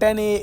10A،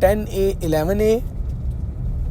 10A، 11A،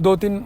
2-3